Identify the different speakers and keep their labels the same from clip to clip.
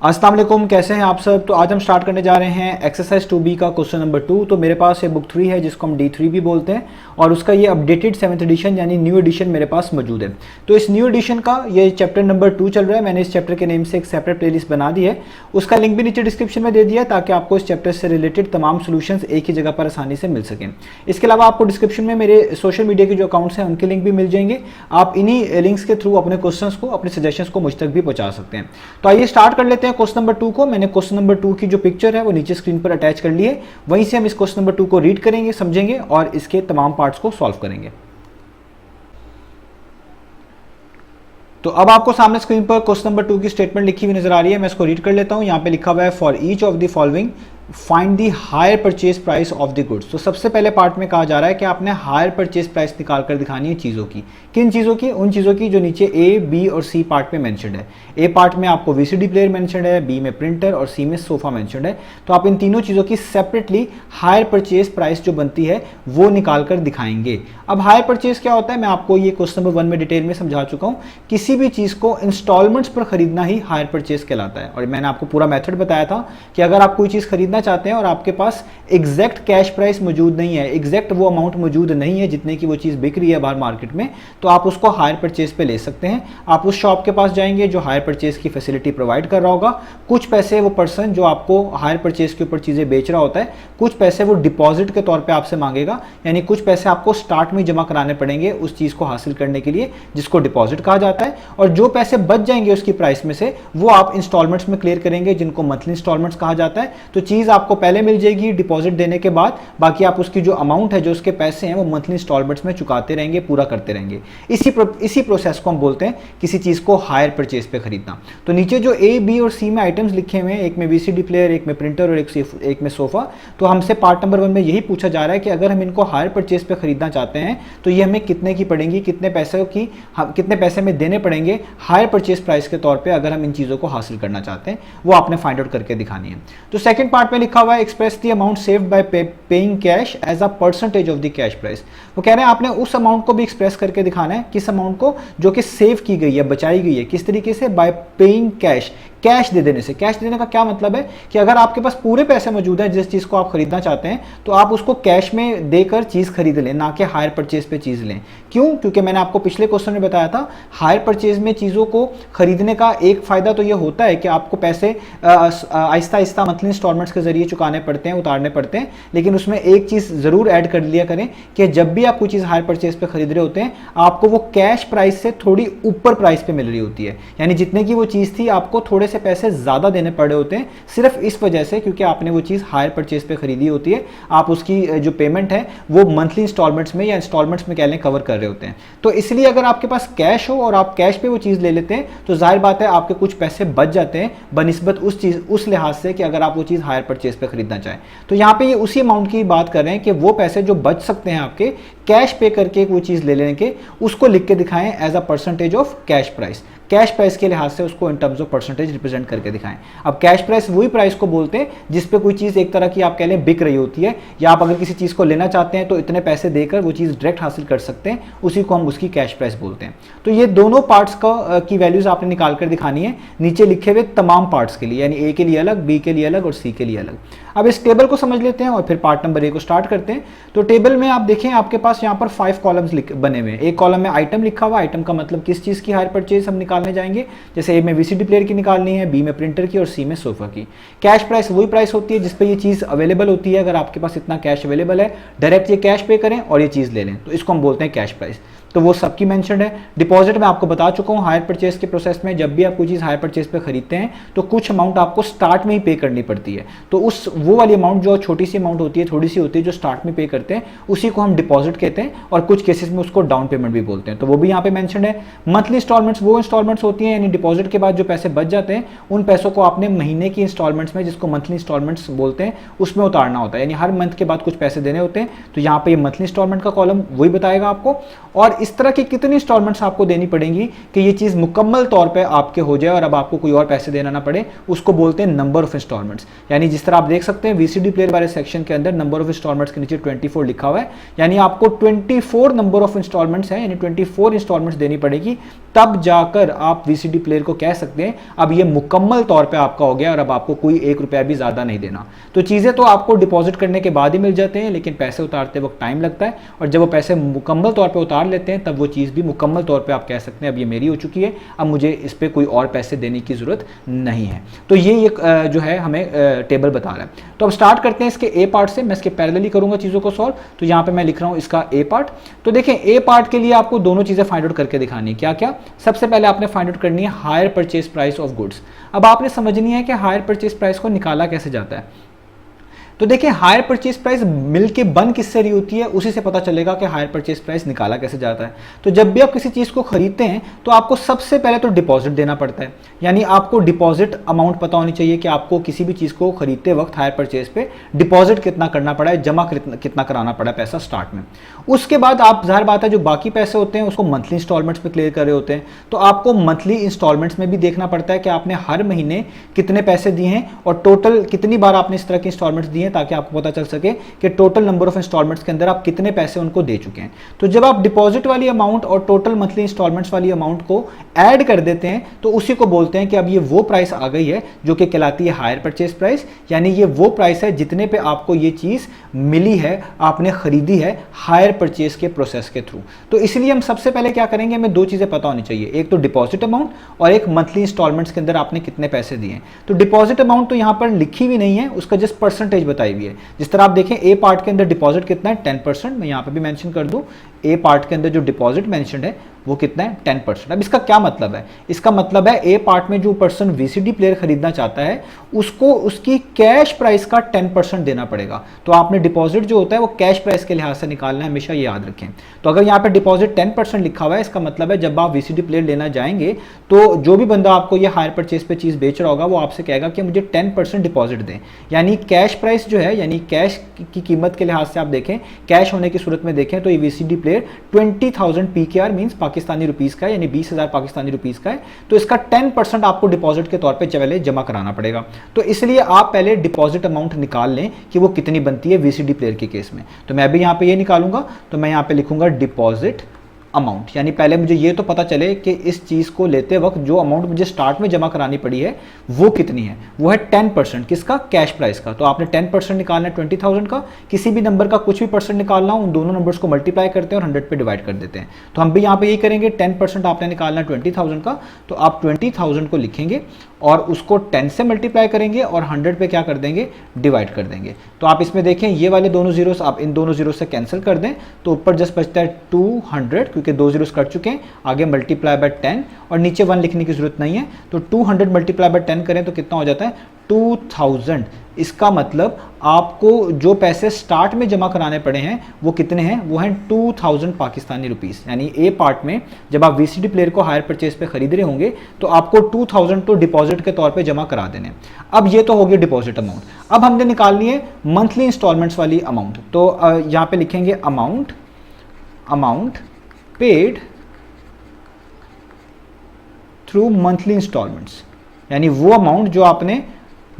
Speaker 1: अस्सलाम वालेकुम, कैसे हैं आप सब। तो आज हम स्टार्ट करने जा रहे हैं एक्सरसाइज 2B का क्वेश्चन नंबर 2। तो मेरे पास ये बुक 3 है जिसको हम D3 भी बोलते हैं और उसका ये अपडेटेड 7th एडिशन यानी न्यू एडिशन मेरे पास मौजूद है। तो इस न्यू एडिशन का ये चैप्टर नंबर 2 चल रहा है। मैंने इस चैप्टर के नेम से एक सेपरेट प्लेलिस्ट बना दी है, उसका लिंक भी नीचे डिस्क्रिप्शन में दे दिया है ताकि आपको इस चैप्टर से रिलेटेड तमाम सोल्यूशंस एक ही जगह पर आसानी से मिल सकें। इसके अलावा आपको डिस्क्रिप्शन में मेरे सोशल मीडिया के जो अकाउंट्स हैं उनके लिंक भी मिल जाएंगे। आप इन्हीं लिंक्स के थ्रू अपने क्वेश्चंस को, अपने सजेशंस को मुझ तक भी पहुंचा सकते हैं। तो आइए स्टार्ट कर लेते हैं क्वेश्चन नंबर 2 को। मैंने क्वेश्चन नंबर 2 की जो पिक्चर है वो नीचे स्क्रीन पर अटैच कर ली है। वहीं से हम इस क्वेश्चन नंबर 2 को रीड करेंगे, समझेंगे और इसके तमाम पार्ट्स को सॉल्व करेंगे। तो अब आपको सामने स्क्रीन पर क्वेश्चन नंबर 2 की स्टेटमेंट लिखी हुई नजर आ रही है। मैं इसको रीड कर लेता हूं। यहां पे लिखा हुआ है for each of the following find the hire purchase price of the goods. तो सबसे पहले पार्ट में कहा जा रहा है कि आपने हायर परचेज प्राइस निकाल कर दिखानी है चीज़ों की। किन चीज़ों की? उन चीज़ों की जो नीचे ए, बी और सी पार्ट में मेंशन्ड है। ए पार्ट में आपको वीसीडी प्लेयर मेंशन्ड है, बी में प्रिंटर और सी में सोफा मेंशन्ड है। तो आप इन तीनों चीज़ों की सेपरेटली हायर परचेज प्राइस जो बनती है वो निकाल कर दिखाएंगे। अब हायर परचेज क्या होता है मैं आपको ये क्वेश्चन नंबर 1 में डिटेल में समझा चुका हूँ। किसी भी चीज़ को इंस्टॉलमेंट्स पर खरीदना ही हायर परचेज कहलाता है। और मैंने आपको पूरा मेथड बताया था कि अगर आप कोई चीज़ खरीदना चाहते हैं और आपके पास एग्जैक्ट कैश प्राइस मौजूद नहीं है, एग्जैक्ट वो अमाउंट मौजूद नहीं है जितने की वो चीज़ बिक रही है बाहर मार्केट में, तो आप उसको हायर परचेज पे ले सकते हैं। आप उस शॉप के पास जाएंगे जो हायर परचेज की फैसिलिटी प्रोवाइड कर रहा होगा। कुछ पैसे वो पर्सन जो आपको हायर परचेज के ऊपर चीज़ें बेच रहा होता है, कुछ पैसे वो डिपॉजिट के तौर पर आपसे मांगेगा, यानी कुछ पैसे आपको स्टार्ट में जमा कराने पड़ेंगे उस चीज़ को हासिल करने के लिए, जिसको डिपॉजिट कहा जाता है। और जो पैसे बच जाएंगे उसकी प्राइस में से वो आप इंस्टॉलमेंट्स में क्लियर करेंगे, जिनको मंथली इंस्टॉलमेंट्स कहा जाता है। तो चीज़ आपको पहले मिल जाएगी डिपॉजिट देने के बाद, बाकी आप उसकी जो अमाउंट है, जो उसके पैसे हैं, वो मंथली इंस्टॉलमेंट्स में चुकाते रहेंगे, पूरा करते रहेंगे। इसी प्रोसेस को हम बोलते हैं किसी चीज़ को हायर परचेज पे खरीदना। तो नीचे जो ए, बी और सी में आइटम्स लिखे हुए हैं, एक में वीसीडी प्लेयर, एक में प्रिंटर और एक में सोफा, तो हमसे पार्ट नंबर 1 में यही पूछा जा रहा है कि अगर हम इनको हायर परचेज पे खरीदना चाहते हैं तो ये हमें कितने की पड़ेंगी, कितने पैसे में देने पड़ेंगे हायर परचेज प्राइस के तौर पे अगर हम इन चीज़ों को हासिल करना चाहते हैं, वो आपने फाइंड आउट करके दिखानी है। तो सेकंड पार्ट में लिखा हुआ है express the amount saved by paying cash as a percentage of the cash price. वो कह रहे हैं आपने उस अमाउंट को भी एक्सप्रेस करके दिखाना है, किस अमाउंट को, जो कि सेव की गई है, बचाई गई है, किस तरीके से? बाय पेइंग कैश, कैश दे देने से। कैश देने का क्या मतलब है कि अगर आपके पास पूरे पैसे मौजूद हैं जिस चीज़ को आप खरीदना चाहते हैं, तो आप उसको कैश में देकर चीज़ खरीद लें, ना कि हायर परचेज पे चीज़ लें। क्यों? क्योंकि मैंने आपको पिछले क्वेश्चन में बताया था हायर परचेज में चीज़ों को खरीदने का एक फ़ायदा तो ये होता है कि आपको पैसे आहिस्ता आहिस्ता मंथली इंस्टॉलमेंट्स के जरिए चुकाने पड़ते हैं, उतारने पड़ते हैं। लेकिन उसमें एक चीज़ ज़रूर ऐड कर लिया करें कि जब भी आप कोई चीज़ हायर परचेज पे खरीद रहे होते हैं, आपको वो कैश प्राइस से थोड़ी ऊपर प्राइस पे मिल रही होती है, यानी जितने की वो चीज़ थी आपको थोड़े से पैसे ज़्यादा देने पड़े होते हैं, सिर्फ इस वजह से क्योंकि आपने वो चीज़ हायर परचेज पे खरीदी होती है। आप उसकी जो पेमेंट है वो मंथली इंस्टॉलमेंट्स में या इंस्टॉलमेंट्स में कह लें कवर कर रहे होते हैं। तो इसलिए अगर आपके पास कैश हो और आप कैश पे वो चीज़ ले लेते हैं तो जाहिर बात है आपके कुछ पैसे बच जाते हैं बनिस्बत उस लिहाज से कि अगर आप वो चीज़ हायर परचेज पे खरीदना चाहें। तो यहाँ पे ये उसी अमाउंट की बात कर रहे हैं कि वो पैसे जो बच सकते हैं आपके कैश पे करके वो चीज़ ले लेने के, उसको लिख के दिखाएं as a percentage of cash price. Cash price के लिहाज से उसको in terms of percentage represent करके दिखाएं। अब कैश प्राइस वही प्राइस को बोलते हैं जिस पे कोई चीज़ एक तरह की आप कह लें बिक रही होती है, या आप अगर किसी चीज़ को लेना चाहते हैं तो इतने पैसे देकर वो चीज़ डायरेक्ट हासिल कर सकते हैं, उसी को हम उसकी कैश प्राइस बोलते हैं। तो ये दोनों पार्ट्स की वैल्यूज आपने निकाल कर दिखानी है नीचे लिखे हुए तमाम पार्ट्स के लिए, यानी ए के लिए अलग, बी के लिए अलग और सी के लिए अलग। अब इस टेबल को समझ लेते हैं और फिर पार्ट नंबर ए को स्टार्ट करते हैं। तो टेबल में आप देखें आपके पास यहाँ पर 5 कॉलम्स बने हुए हैं। एक कॉलम में आइटम लिखा हुआ, आइटम का मतलब किस चीज़ की हायर परचेज हम निकालने जाएंगे, जैसे ए में वीसीडी प्लेयर की निकालनी है, बी में प्रिंटर की और सी में सोफा की। कैश प्राइस वही प्राइस होती है जिस पे ये चीज़ अवेलेबल होती है। अगर आपके पास इतना कैश अवेलेबल है, डायरेक्ट ये कैश पे करें और ये चीज़ ले लें, तो इसको हम बोलते हैं कैश प्राइस। तो वो सबकी मेंशन्ड है। डिपॉजिट में आपको बता चुका हूँ हायर परचेज के प्रोसेस में जब भी आप कोई चीज़ हायर परचेज पे खरीदते हैं तो कुछ अमाउंट आपको स्टार्ट में ही पे करनी पड़ती है। तो वो वाली अमाउंट जो छोटी सी अमाउंट होती है, थोड़ी सी होती है, जो स्टार्ट में पे करते हैं, उसी को हम डिपॉजिट कहते हैं और कुछ केसेस में उसको डाउन पेमेंट भी बोलते हैं। तो वो भी यहाँ पे मेंशन्ड है। मंथली इंस्टॉलमेंट्स वो इंस्टॉलमेंट्स होती हैं, यानी डिपॉजिट के बाद जो पैसे बच जाते हैं उन पैसों को आपने महीने की इंस्टॉलमेंट्स में, जिसको मंथली इंस्टॉलमेंट्स बोलते हैं, उसमें उतारना होता है, यानी हर मंथ के बाद कुछ पैसे देने होते हैं। तो यहाँ पे ये मंथली इंस्टॉलमेंट का कॉलम वही बताएगा आपको। और इस तरह की कितनी इंस्टॉलमेंट्स आपको देनी पड़ेंगी कि ये चीज़ मुकम्मल तौर पे आपके हो जाए और अब आपको कोई और पैसे देना ना पड़े, उसको बोलते हैं नंबर ऑफ इंस्टॉलमेंट्स। यानी जिस तरह आप देख सकते हैं वीसीडी प्लेयर वाले सेक्शन के अंदर नंबर ऑफ इंस्टॉलमेंट्स के नीचे 24 लिखा हुआ है, यानी आपको 24 नंबर ऑफ इंस्टॉलमेंट्स है, यानी 24 इंस्टॉलमेंट्स देनी पड़ेगी, तब जाकर आप वीसीडी प्लेयर को कह सकते हैं अब ये मुकम्मल तौर पे आपका हो गया और अब आपको कोई 1 रुपया भी ज़्यादा नहीं देना। तो चीज़ें तो आपको डिपॉजिट करने के बाद ही मिल जाते हैं, लेकिन पैसे उतारते वक्त टाइम लगता है, और जब वो पैसे मुकम्मल तौर पे उतार लेते हैं तब वो चीज़ भी मुकम्मल तौर पे आप कह सकते हैं अब ये मेरी हो चुकी है, अब मुझे इस पर कोई और पैसे देने की ज़रूरत नहीं है। तो ये एक जो है हमें टेबल बता रहा है। तो अब स्टार्ट करते हैं इसके ए पार्ट से। मैं इसके पैरेलली करूँगा चीज़ों को सॉल्व। तो यहाँ पर मैं लिख रहा हूँ इसका ए पार्ट। तो देखें ए पार्ट के लिए आपको दोनों चीज़ें फाइंड आउट करके दिखानी है। क्या क्या? सबसे पहले आपने फाइंड आउट करनी है hire purchase price of goods. अब आपने समझनी है कि हायर परचेज प्राइस को निकाला कैसे जाता है। तो देखिए हायर परचेज प्राइस मिल के बन किससे रही होती है, उसी से पता चलेगा कि हायर परचेज प्राइस निकाला कैसे जाता है। तो जब भी आप किसी चीज़ को खरीदते हैं तो आपको सबसे पहले तो डिपॉजिट देना पड़ता है, यानी आपको डिपॉजिट अमाउंट पता होनी चाहिए कि आपको किसी भी चीज़ को खरीदते वक्त हायर परचेज पे डिपॉजिट कितना करना पड़ा है, जमा कितना कराना पड़ा है पैसा स्टार्ट में। उसके बाद आप ज़ाहिर बात है जो बाकी पैसे होते हैं उसको मंथली इंस्टॉलमेंट्स में क्लियर कर रहे होते हैं, तो आपको मंथली इंस्टॉलमेंट्स में भी देखना पड़ता है कि आपने हर महीने कितने पैसे दिए हैं और टोटल कितनी बार आपने इस तरह की इंस्टॉलमेंट्स दिए हैं, ताकि आपको पता चल सके कि टोटल नंबर ऑफ इंस्टॉलमेंट्स के अंदर आप कितने पैसे उनको दे चुके हैं। तो जब आप डिपॉजिट वाली अमाउंट और टोटल मंथली इंस्टॉलमेंट्स वाली अमाउंट को ऐड कर देते हैं तो उसी को बोलते हैं कि अब ये वो प्राइस आ गई है जो कि कहलाती है हायर परचेज प्राइस, यानी ये वो प्राइस है जितने पे आपको ये चीज़ मिली है, आपने खरीदी है हायर परचेज के प्रोसेस के थ्रू। तो इसलिए हम सबसे पहले क्या करेंगे, हमें दो चीज़ें पता होनी चाहिए, एक तो डिपॉजिट अमाउंट और एक मंथली इंस्टॉलमेंट्स के अंदर आपने कितने पैसे दिए हैं। तो डिपॉजिट अमाउंट तो यहाँ पर लिखी हुई नहीं है, उसका जस्ट परसेंटेज बताई हुई है। जिस तरह आप देखें ए पार्ट के अंदर डिपॉजिट कितना है 10%, मैं यहाँ पे भी मेंशन कर दूं ए पार्ट के अंदर जो डिपॉजिट मेंशन्ड है वो कितना है 10%। अब इसका क्या मतलब है, इसका मतलब है ए पार्ट में जो पर्सन वीसीडी प्लेयर खरीदना चाहता है उसको उसकी कैश प्राइस का 10% देना पड़ेगा। तो आपने डिपॉजिट जो होता है वो कैश प्राइस के लिहाज से निकालना है, हमेशा ये याद रखें। तो अगर यहाँ पे डिपॉजिट 10% लिखा हुआ है, इसका मतलब है जब आप वीसीडी प्लेयर लेना जाएंगे तो जो भी बंदा आपको ये हायर परचेज पे चीज़ बेच रहा होगा वो आपसे कहेगा कि मुझे 10% डिपॉजिट दें, यानी कैश प्राइस जो है, यानी कैश की कीमत के लिहाज से आप देखें, कैश होने की सूरत में देखें तो ये VCD player 20,000 PKR means Pakistani rupees का है, यानी 20,000 पाकिस्तानी रुपीस का है। तो इसका 10% आपको डिपॉजिट के तौर पे पहले जमा कराना पड़ेगा। तो इसलिए आप पहले डिपॉजिट अमाउंट निकाल लें कि वो कितनी बनती है वीसीडी प्लेयर के केस में। तो मैं भी यहाँ पे ये निकालूंगा, तो मैं यहाँ पे लिखूंगा डिपॉजिट अमाउंट, यानी पहले मुझे ये तो पता चले कि इस चीज़ को लेते वक्त जो अमाउंट मुझे स्टार्ट में जमा करानी पड़ी है वो कितनी है, वो है 10%। किसका? कैश प्राइस का। तो आपने 10% निकालना है 20,000 का, किसी भी नंबर का कुछ भी परसेंट निकालना हो, उन दोनों नंबर्स को मल्टीप्लाई करते हैं और 100 पे डिवाइड कर देते हैं। तो हम भी यहाँ पे यही करेंगे, 10% आपने निकालना है 20,000 का, तो आप 20,000 को लिखेंगे और उसको 10 से मल्टीप्लाई करेंगे और 100 पे क्या कर देंगे, डिवाइड कर देंगे। तो आप इसमें देखें ये वाले दोनों जीरोस आप इन दोनों जीरो से कैंसिल कर दें तो ऊपर जस्ट बचता है 200, क्योंकि दो जीरोस कट चुके हैं, आगे मल्टीप्लाई बाय 10 और नीचे 1 लिखने की जरूरत नहीं है। तो 200 मल्टीप्लाई बाय 10 करें तो कितना हो जाता है 2000। इसका मतलब आपको जो पैसे स्टार्ट में जमा कराने पड़े हैं वो कितने हैं, वो हैं 2000 पाकिस्तानी रुपीस। यानी ए पार्ट में जब आप वीसीडी प्लेयर को हायर परचेज पे खरीद रहे होंगे तो आपको 2000 तो डिपॉजिट के तौर पे जमा करा देने। अब ये तो हो गया डिपॉजिट अमाउंट। अब हमने निकालनी है मंथली इंस्टॉलमेंट्स वाली अमाउंट। तो यहाँ पे लिखेंगे amount paid through monthly installments, यानी वो अमाउंट जो आपने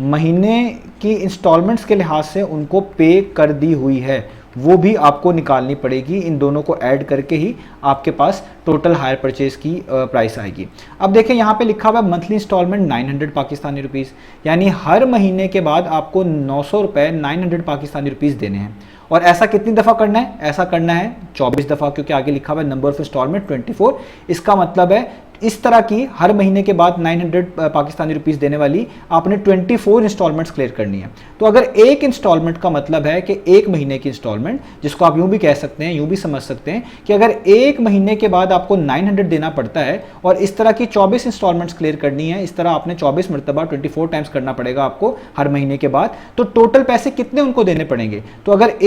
Speaker 1: महीने की इंस्टॉलमेंट्स के लिहाज से उनको पे कर दी हुई है वो भी आपको निकालनी पड़ेगी। इन दोनों को ऐड करके ही आपके पास टोटल हायर परचेज की प्राइस आएगी। अब देखें यहाँ पे लिखा हुआ है मंथली इंस्टॉलमेंट 900 पाकिस्तानी रुपीस, यानी हर महीने के बाद आपको 900 रुपये 900 पाकिस्तानी रुपीस देने हैं। और ऐसा कितनी दफ़ा करना है, ऐसा करना है 24 दफ़ा, क्योंकि आगे लिखा हुआ है नंबर ऑफ इंस्टॉलमेंट 24। इसका मतलब है इस तरह की हर महीने के बाद 900 पाकिस्तानी रुपीस देने वाली आपने 24 इंस्टॉलमेंट्स क्लियर करनी है। तो अगर एक इंस्टॉलमेंट का मतलब है कि एक महीने की इंस्टॉलमेंट, जिसको आप यूं भी कह सकते हैं, यूं भी समझ सकते हैं कि अगर एक महीने के बाद आपको 900 देना पड़ता है और इस तरह की 24 इंस्टॉलमेंट्स क्लियर करनी है, इस तरह आपने 24 मरतबा 24 टाइम्स करना पड़ेगा आपको हर महीने के बाद, तो टोटल पैसे कितने उनको देने पड़ेंगे। तो अगर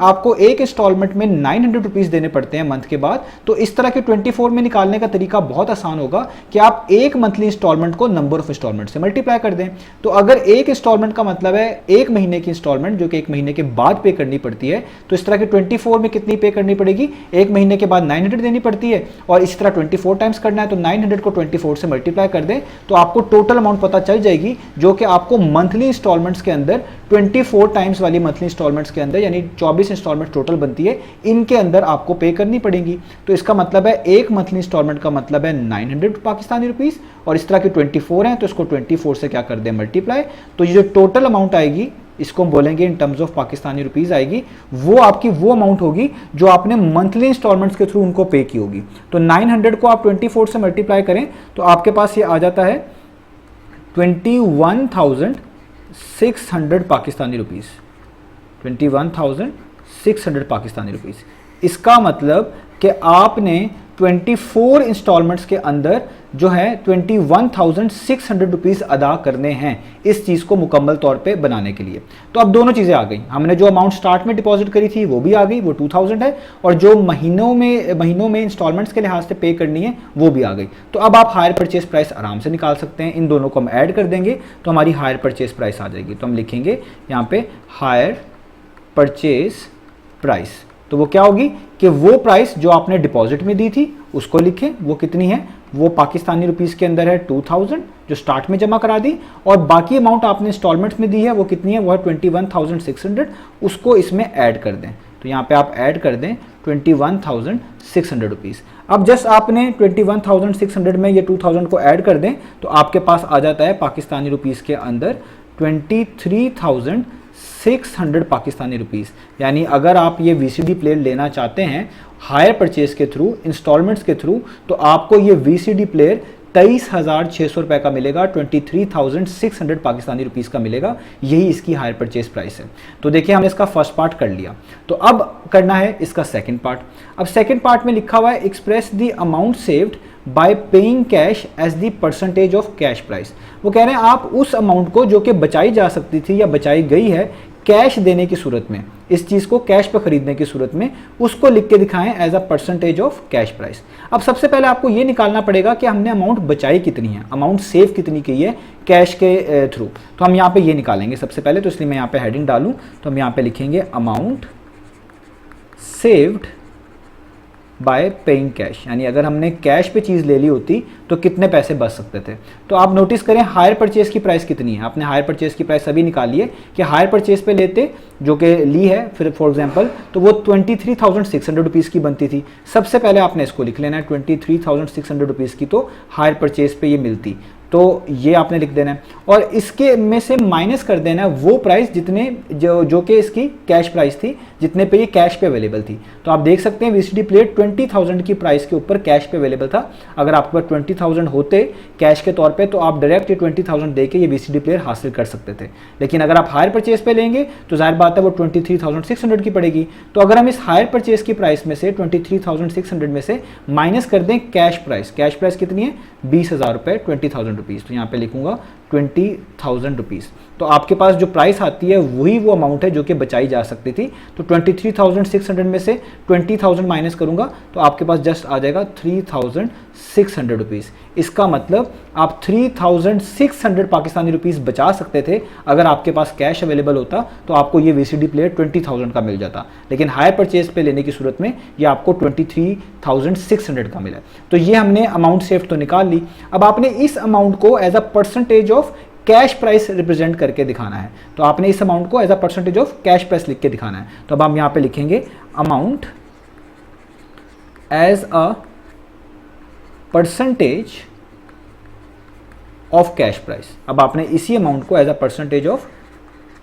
Speaker 1: आपको एक इंस्टॉलमेंट में 900 रुपीस देने पड़ते हैं मंथ के बाद, तो इस तरह के 24 में निकालने का तरीका बहुत आसान आसान होगा कि आप एक मंथली इंस्टॉलमेंट को नंबर ऑफ इंस्टॉलमेंट से मल्टीप्लाई कर दें। तो अगर एक इंस्टॉलमेंट का मतलब है एक महीने की इंस्टॉलमेंट जो कि एक महीने के बाद पे करनी पड़ती है, तो इस तरह के 24 में कितनी पे करनी पड़ेगी, एक महीने के बाद 900 देनी पड़ती है, और इस तरह 24 टाइम्स करना है, तो 900 को 24 से मल्टीप्लाई कर दें तो आपको टोटल अमाउंट पता चल जाएगी, जो कि आपको मंथली इंस्टॉलमेंट्स के अंदर 24 टाइम्स वाली मंथली इंस्टॉलमेंट्स के अंदर, यानी 24 इंस्टॉलमेंट टोटल बनती है, इनके अंदर आपको पे करनी पड़ेगी। तो इसका मतलब है एक मंथली इंस्टॉलमेंट का मतलब है 900 पाकिस्तानी रुपीस, और इस तरह की 24 हैं तो इसको 24 से क्या कर दें, मल्टीप्लाई। तो ये जो टोटल अमाउंट आएगी इसको हम बोलेंगे इन टर्म्स ऑफ पाकिस्तानी रुपीस आएगी, वो आपकी वो अमाउंट होगी जो आपने मंथली इंस्टॉलमेंट्स के थ्रू उनको पे की होगी। तो 900 को आप 24 से मल्टीप्लाई करें तो आपके पास ये आ जाता है 21,600 पाकिस्तानी रुपीस, 21,600 पाकिस्तानी रुपीस। इसका मतलब कि आपने 24 इंस्टॉलमेंट्स के अंदर जो है 21,600 रुपीस अदा करने हैं इस चीज़ को मुकम्मल तौर पे बनाने के लिए। तो अब दोनों चीज़ें आ गई, हमने जो अमाउंट स्टार्ट में डिपॉजिट करी थी वो भी आ गई, वो 2000 है, और जो महीनों में इंस्टॉलमेंट्स के लिहाज से पे करनी है वो भी आ गई। तो अब आप हायर परचेज प्राइस आराम से निकाल सकते हैं, इन दोनों को हम ऐड कर देंगे तो हमारी हायर परचेज प्राइस आ जाएगी। तो हम लिखेंगे यहाँ पे हायर परचेज प्राइस, तो वो क्या होगी कि वो प्राइस जो आपने डिपॉजिट में दी थी उसको लिखें, वो कितनी है, वो पाकिस्तानी रुपीस के अंदर है 2000 जो स्टार्ट में जमा करा दी, और बाकी अमाउंट आपने इंस्टॉलमेंट्स में दी है वो कितनी है, वो है 21,600, उसको इसमें ऐड कर दें। तो यहाँ पे आप ऐड कर दें 21,600 रुपीस। अब जस्ट आपने 21,600 में ये 2000 को ऐड कर दें तो आपके पास आ जाता है पाकिस्तानी रुपीस के अंदर 23,600 पाकिस्तानी रुपीस। यानी अगर आप ये वीसीडी प्लेयर लेना चाहते हैं हायर परचेज के थ्रू, इंस्टॉलमेंट्स के थ्रू, तो आपको ये वीसीडी प्लेयर 23,600 रुपये का मिलेगा, 23,600 पाकिस्तानी रुपीस का मिलेगा। यही इसकी हायर परचेज प्राइस है। तो देखिए हमने इसका फर्स्ट पार्ट कर लिया, तो अब करना है इसका सेकंड पार्ट। अब सेकंड पार्ट में लिखा हुआ है express the amount saved by paying cash as the percentage of cash price. वो कह रहे हैं आप उस अमाउंट को जो कि बचाई जा सकती थी या बचाई गई है कैश देने की सूरत में, इस चीज़ को कैश पर खरीदने की सूरत में, उसको लिख के दिखाएं as a percentage of cash price. अब सबसे पहले आपको ये निकालना पड़ेगा कि हमने अमाउंट बचाई कितनी है, अमाउंट सेव कितनी की है कैश के थ्रू। तो हम यहाँ पे ये निकालेंगे सबसे पहले, तो इसलिए मैं यहाँ पे हेडिंग डालूँ तो हम यहाँ पे लिखेंगे amount saved by paying cash, यानी अगर हमने कैश पे चीज़ ले ली होती तो कितने पैसे बच सकते थे। तो आप नोटिस करें हायर परचेज की प्राइस कितनी है, आपने हायर परचेज की प्राइस अभी निकाली है कि हायर परचेज पे लेते जो कि ली है फिर फॉर एग्जांपल, तो वो 23,600 रुपीज़ की बनती थी। सबसे पहले आपने इसको लिख लेना है 23,600 रुपीज़ की तो हायर परचेज पे ये मिलती, तो ये आपने लिख देना है, और इसके में से माइनस कर देना है वो प्राइस जितने जो कि इसकी कैश प्राइस थी, जितने पे ये कैश पे अवेलेबल थी। तो आप देख सकते हैं वीसीडी प्लेयर 20,000 की प्राइस के ऊपर कैश पे अवेलेबल था। अगर आपके पास 20,000 होते कैश के तौर पे तो आप डायरेक्ट ये 20,000 दे के ये वीसीडी प्लेयर हासिल कर सकते थे, लेकिन अगर आप हायर परचेज पे लेंगे तो जाहिर बात है वो 23,600 की पड़ेगी। तो अगर हम इस हायर परचेज की प्राइस में से 23,600 में से माइनस कर दें कैश प्राइस, कैश प्राइस कितनी है 20,000 रुपये, 20,000 रुपीज़, तो यहाँ पे लिखूंगा 20,000 रुपीज़। तो आपके पास जो प्राइस आती है वही वो अमाउंट है जो कि बचाई जा सकती थी। तो 23,600 में से 20,000 माइनस करूंगा तो आपके पास जस्ट आ जाएगा 3,600 रुपीज़। इसका मतलब आप 3,600 पाकिस्तानी रुपीज़ बचा सकते थे अगर आपके पास कैश अवेलेबल होता, तो आपको ये वीसीडी प्लेयर 20,000 का मिल जाता, लेकिन हायर परचेज पे लेने की सूरत में ये आपको 23,600 का मिला। तो ये हमने अमाउंट सेव तो निकाल ली। अब आपने इस अमाउंट को as a percentage of cash price represent करके दिखाना है, तो आपने इस अमाउंट को as a percentage of cash price लिख के दिखाना है। तो अब हम यहां पे लिखेंगे amount as a percentage of cash price. अब आपने इसी अमाउंट को as a percentage of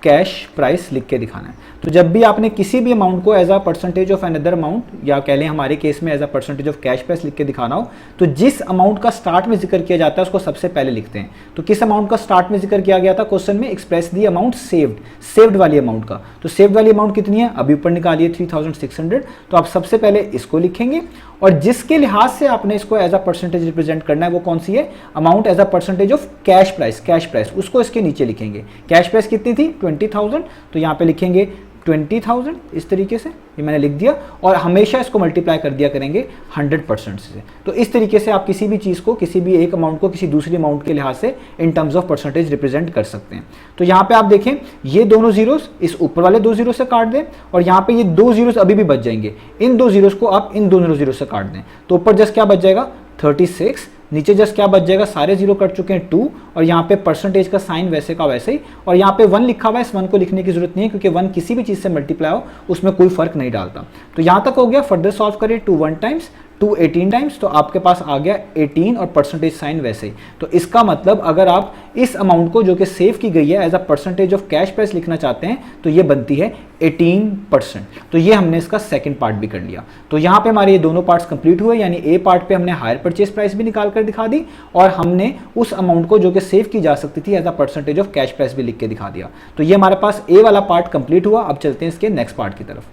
Speaker 1: cash price लिख के दिखाना है। तो जब भी आपने किसी भी अमाउंट को as a percentage of another amount, या कह लें हमारे केस में as a percentage of cash price लिख के दिखाना हो, तो जिस अमाउंट का स्टार्ट में जिक्र किया जाता है उसको सबसे पहले लिखते हैं। तो किस अमाउंट का स्टार्ट में जिक्र किया गया था क्वेश्चन में, express the amount saved, saved वाली अमाउंट का। तो सेव्ड वाली अमाउंट कितनी है, अभी ऊपर निकालिए 3,600। तो आप सबसे पहले इसको लिखेंगे, और जिसके लिहाज से आपने इसको एज अ परसेंटेज रिप्रेजेंट करना है वो कौन सी है, amount as a percentage of cash price, cash price उसको इसके नीचे लिखेंगे। कैश प्राइस कितनी थी 20,000, तो यहाँ पे लिखेंगे 20,000 इस तरीके से, ये मैंने लिख दिया, और हमेशा इसको मल्टीप्लाई कर दिया करेंगे 100% से। तो इस तरीके से आप किसी भी चीज़ को, किसी भी एक अमाउंट को किसी दूसरी अमाउंट के लिहाज से इन टर्म्स ऑफ परसेंटेज रिप्रेजेंट कर सकते हैं। तो यहाँ पे आप देखें ये दोनों जीरोस इस ऊपर वाले 2 जीरो से काट दें, और यहाँ पे ये 2 जीरोस अभी भी बच जाएंगे, इन 2 जीरोस को आप इन दोनों जीरो से काट दें, तो ऊपर जस्ट क्या बच जाएगा 36, नीचे जस्ट क्या बच जाएगा, सारे जीरो कट चुके हैं 2, और यहाँ पे परसेंटेज का साइन वैसे का वैसे ही, और यहाँ पे 1 लिखा हुआ है, इस 1 को लिखने की जरूरत नहीं है क्योंकि 1 किसी भी चीज़ से मल्टीप्लाई हो उसमें कोई फर्क नहीं डालता। तो यहाँ तक हो गया। फर्दर सॉल्व करें 2 1 टाइम्स, 2 18 टाइम्स, तो आपके पास आ गया 18 और परसेंटेज साइन वैसे ही। तो इसका मतलब अगर आप इस अमाउंट को जो कि सेव की गई है as a percentage of cash price लिखना चाहते हैं तो ये बनती है 18%। तो ये हमने इसका सेकंड पार्ट भी कर लिया। तो यहाँ पे हमारे ये दोनों पार्ट्स कंप्लीट हुए, यानी ए पार्ट पे हमने हायर परचेज प्राइस भी निकाल कर दिखा दी, और हमने उस अमाउंट को जो कि सेव की जा सकती थी as a percentage of cash price भी लिख के दिखा दिया। तो ये हमारे पास ए वाला पार्ट कंप्लीट हुआ। अब चलते हैं इसके नेक्स्ट पार्ट की तरफ।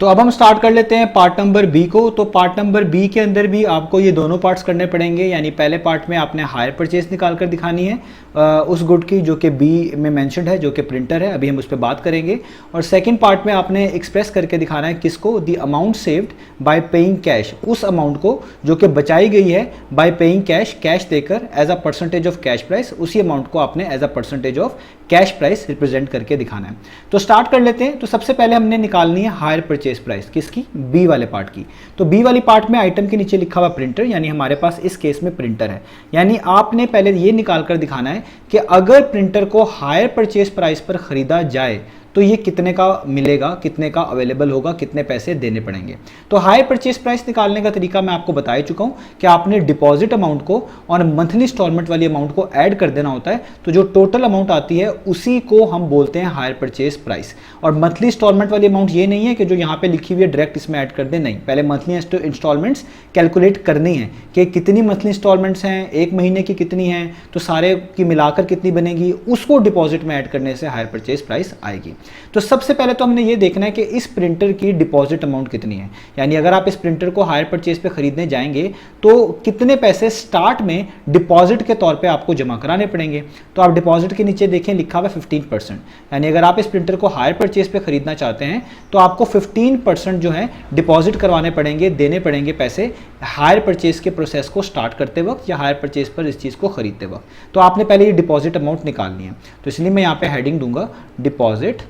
Speaker 1: तो अब हम स्टार्ट कर लेते हैं पार्ट नंबर बी को। तो पार्ट नंबर बी के अंदर भी आपको ये दोनों पार्ट्स करने पड़ेंगे, यानी पहले पार्ट में आपने हायर परचेज निकाल कर दिखानी है उस गुड की जो कि बी में मेंशन्ड है, जो कि प्रिंटर है, अभी हम उस पर बात करेंगे। और सेकंड पार्ट में आपने एक्सप्रेस करके दिखाना है किसको, the amount saved by paying cash, उस अमाउंट को जो कि बचाई गई है बाय पेइंग कैश, कैश देकर as a percentage of cash price, उसी अमाउंट को आपने as a percentage of cash price represent करके दिखाना है। तो स्टार्ट कर लेते हैं। तो सबसे पहले हमने निकालनी है हायर परचेज प्राइस, किसकी, बी वाले पार्ट की। तो बी वाली पार्ट में आइटम के नीचे लिखा हुआ प्रिंटर, यानी हमारे पास इस केस में प्रिंटर है, यानी आपने पहले ये निकाल कर दिखाना है कि अगर प्रिंटर को हायर परचेज प्राइस पर खरीदा जाए तो ये कितने का मिलेगा, कितने का अवेलेबल होगा, कितने पैसे देने पड़ेंगे। तो हायर परचेज प्राइस निकालने का तरीका मैं आपको बता ही चुका हूं कि आपने डिपॉजिट अमाउंट को और मंथली इंस्टॉलमेंट वाली अमाउंट को ऐड कर देना होता है, तो जो टोटल अमाउंट आती है उसी को हम बोलते हैं हायर परचेज प्राइस। और मंथली इंस्टॉलमेंट वाली अमाउंट ये नहीं है कि जो यहाँ पे लिखी हुई है डायरेक्ट इसमें ऐड कर दें, नहीं, पहले मंथली इंस्टॉलमेंट्स कैलकुलेट करनी है कि कितनी मंथली इंस्टॉलमेंट्स हैं, एक महीने की कितनी हैं, तो सारे की मिलाकर कितनी बनेगी, उसको डिपॉजिट में ऐड करने से हायर परचेज प्राइस आएगी। तो सबसे पहले तो हमने ये देखना है कि इस प्रिंटर की डिपॉजिट अमाउंट कितनी है, यानी अगर आप इस प्रिंटर को हायर परचेज पे खरीदने जाएंगे तो कितने पैसे स्टार्ट में डिपॉजिट के तौर पे आपको जमा कराने पड़ेंगे। तो आप डिपॉजिट के नीचे देखें लिखा हुआ 15%, यानी अगर आप इस प्रिंटर को हायर परचेज पे खरीदना चाहते हैं तो आपको 15% जो है डिपॉजिट करवाने पड़ेंगे, देने पड़ेंगे पैसे हायर परचेज के प्रोसेस को स्टार्ट करते वक्त या हायर परचेज पर इस चीज़ को खरीदते वक्त। तो आपने पहले ये डिपॉजिट अमाउंट निकालनी है, तो इसलिए मैं यहाँ पे हेडिंग दूंगा डिपॉजिट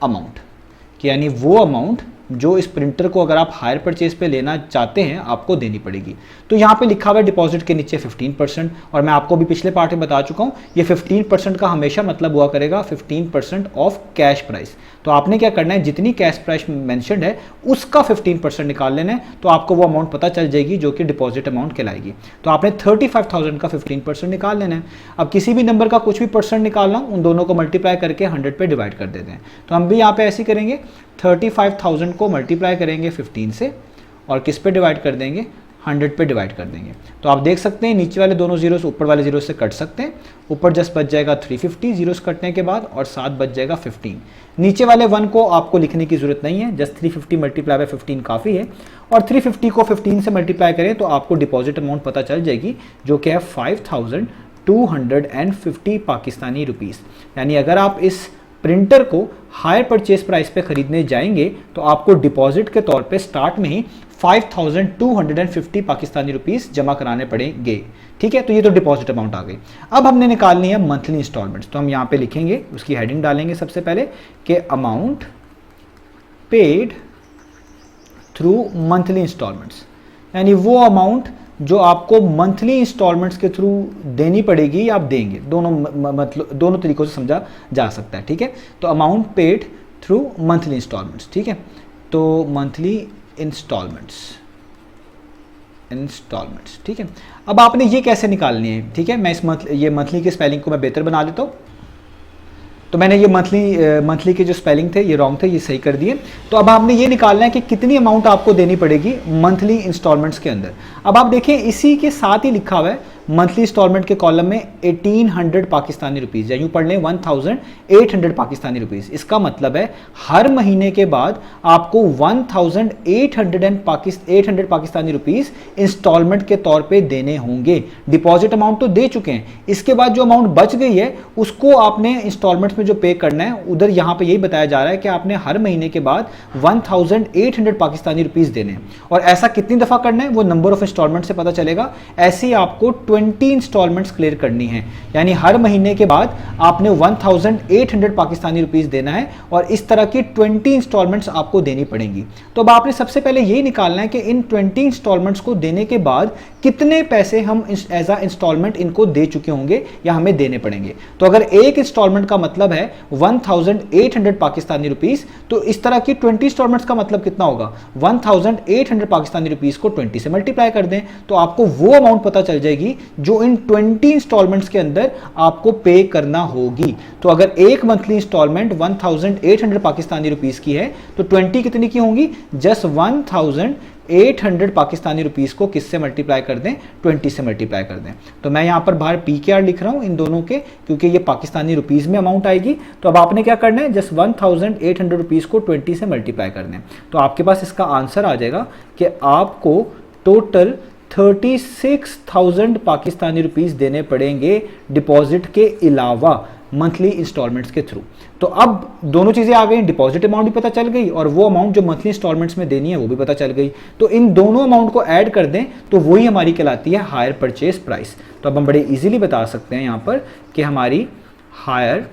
Speaker 1: अमाउंट, कि यानी वो अमाउंट जो इस प्रिंटर को अगर आप हायर परचेज पे लेना चाहते हैं आपको देनी पड़ेगी। तो यहाँ पे लिखा हुआ है डिपॉजिट के नीचे 15%, और मैं आपको भी पिछले पार्ट में बता चुका हूँ ये 15% का हमेशा मतलब हुआ करेगा 15% ऑफ कैश प्राइस। तो आपने क्या करना है, जितनी कैश प्राइस मेंशन्ड है उसका 15% निकाल लेना है, तो आपको वो अमाउंट पता चल जाएगी जो कि डिपॉजिट अमाउंट कहलाएगी। तो आपने 35,000 का 15% निकाल लेना है। अब किसी भी नंबर का कुछ भी परसेंट निकालना, उन दोनों को मल्टीप्लाई करके 100 पे डिवाइड कर देते हैं। तो हम भी यहाँ पे ऐसे करेंगे, 35,000 को मल्टीप्लाई करेंगे 15 से और किस पे डिवाइड कर देंगे, 100 पे डिवाइड कर देंगे। तो आप देख सकते हैं नीचे वाले दोनों जीरोस ऊपर वाले जीरो से कट सकते हैं, ऊपर जस्ट बच जाएगा 350 जीरोस कटने के बाद, और साथ बच जाएगा 15। नीचे वाले 1 को आपको लिखने की जरूरत नहीं है, जस्ट 350 मल्टीप्लाई बाय 15 काफ़ी है, और 350 को 15 से मल्टीप्लाई करें तो आपको डिपॉजिट अमाउंट पता चल जाएगी जो कि है 5,250 पाकिस्तानी रुपीज़। यानी अगर आप इस प्रिंटर को हायर परचेज प्राइस पे खरीदने जाएंगे तो आपको डिपॉजिट के तौर पे स्टार्ट में ही 5,250 पाकिस्तानी रुपीस जमा कराने पड़ेंगे। ठीक है, तो ये तो डिपॉजिट अमाउंट आ गई। अब हमने निकालनी है मंथली इंस्टॉलमेंट्स, तो हम यहाँ पे लिखेंगे, उसकी हेडिंग डालेंगे सबसे पहले कि amount paid through monthly installments, यानी वो अमाउंट जो आपको मंथली इंस्टॉलमेंट्स के थ्रू देनी पड़ेगी या आप देंगे, दोनों मतलब दोनों तरीकों से समझा जा सकता है। ठीक है, तो amount paid through monthly installments. ठीक है, तो मंथली इंस्टॉलमेंट्स, ठीक है। अब आपने ये कैसे निकालनी है, ठीक है, मैं इस ये मंथली के स्पेलिंग को मैं बेहतर बना लेता हूँ। तो मैंने ये मंथली के जो स्पेलिंग थे ये रॉन्ग थे, ये सही कर दिए। तो अब आपने ये निकालना है कि कितनी अमाउंट आपको देनी पड़ेगी मंथली इंस्टॉलमेंट्स के अंदर। अब आप देखें इसी के साथ ही लिखा हुआ है मंथली इंस्टॉलमेंट के कॉलम में 1800 पाकिस्तानी रुपीज़, या यूँ पढ़ लें 1800 पाकिस्तानी रुपीज़। इसका मतलब है हर महीने के बाद आपको 1800 पाकिस्तानी रुपीज़ इंस्टॉलमेंट के तौर पे देने होंगे। डिपॉजिट अमाउंट तो दे चुके हैं, इसके बाद जो अमाउंट बच गई है उसको आपने इंस्टॉलमेंट्स में जो पे करना है, उधर यहाँ पे यही बताया जा रहा है कि आपने हर महीने के बाद 1800 पाकिस्तानी रुपीज़ देने हैं। और ऐसा कितनी दफ़ा करना है वो नंबर ऑफ इंस्टॉलमेंट से पता चलेगा। ऐसे ही आपको 20 इंस्टॉलमेंट्स क्लियर करनी है, यानी हर महीने के बाद आपने 1800 पाकिस्तानी रुपीज़ देना है और इस तरह की 20 इंस्टॉलमेंट्स आपको देनी पड़ेंगी। तो अब आपने सबसे पहले यही निकालना है कि इन 20 इंस्टॉलमेंट्स को देने के बाद कितने पैसे हम एज अ इंस्टॉलमेंट इनको दे चुके होंगे या हमें देने पड़ेंगे। तो अगर एक इंस्टॉलमेंट का मतलब है 1800 पाकिस्तानी रुपीज़, तो इस तरह की 20 इंस्टॉलमेंट्स का मतलब कितना होगा, 1800 पाकिस्तानी रुपीज़ को 20 से मल्टीप्लाई कर दें तो आपको वो अमाउंट पता चल जाएगी जो इन 20 इंस्टॉलमेंट्स के अंदर आपको पे करना होगी। तो अगर एक मंथली इंस्टॉलमेंट 1800 पाकिस्तानी रुपीज़ की है तो 20 कितनी की होंगी, जस्ट 1800 पाकिस्तानी रुपीज़ को किससे मल्टीप्लाई कर दें, 20 से मल्टीप्लाई कर दें। तो मैं यहाँ पर बाहर PKR लिख रहा हूँ इन दोनों के, क्योंकि ये पाकिस्तानी रुपीज़ में अमाउंट आएगी। तो अब आपने क्या करना है, जस्ट 1800 रुपीज़ को 20 से मल्टीप्लाई कर दें तो आपके पास इसका आंसर आ जाएगा कि आपको टोटल 36,000 पाकिस्तानी रुपीज़ देने पड़ेंगे डिपॉजिट के अलावा मंथली इंस्टॉलमेंट्स के थ्रू। तो अब दोनों चीज़ें आ गई, डिपॉजिट अमाउंट भी पता चल गई और वो अमाउंट जो मंथली इंस्टॉलमेंट्स में देनी है वो भी पता चल गई। तो इन दोनों अमाउंट को ऐड कर दें तो वही हमारी कहलाती है हायर परचेज प्राइस। तो अब हम बड़े इजीली बता सकते हैं यहाँ पर कि हमारी हायर